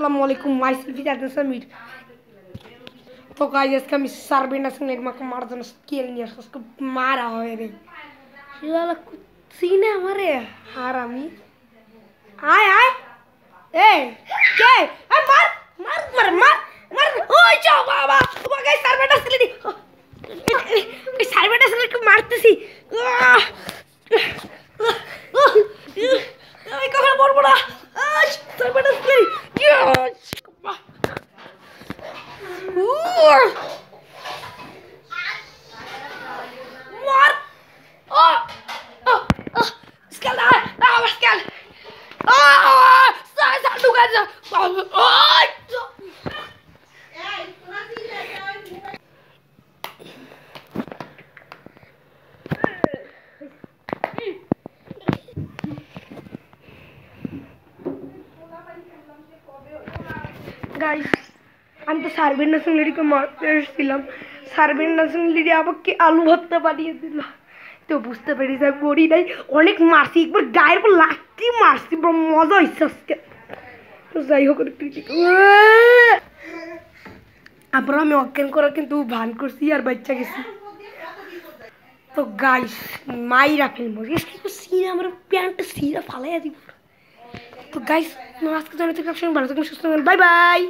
अस्सलाम वालेकुम my selfie जाते समीर। तो गाइस इसका मिस सार्बिना से नेगमा को मार दो स्किल नहीं है उसको मारा हो रे ये वाला सीन है हमारे हरामी आय आय ए के ए मार मार मार मार मार ओए जाओ बाबा वो गाइस सार्बिना से लेडी ए सार्बिना से लेडी को मारते सी ओए कहां बोल बड़ा सार्बिना से lady What? Oh, Skal daar! Ah, waar Skal? Ah, sta doe gaan ze. Guys, আমি তো সার্বিন নাসিং লিডিকে মারতে এসেছিলাম সার্বিন নাসিং লিডি আমাকে আলু ভর্তা বানিয়ে দিল তো বুঝতে পেরেছি আমি মরি নাই অনেক মারছি একবার গায়ের উপর লাঠি মারছি বড় মজা হয়েছে আজকে তো যাই হোক তারপর আমি অজ্ঞান করা কিন্তু ভান করছি আর বাচ্চা গেছি তো গাইস মাইরা ফেলবো সিরা আমার প্যান্টটা সিরা ফালাইয়া দিব তো গাইস আজকে জানাতে ভালো থাকবেন সুস্থ থাকবেন বাই বাই।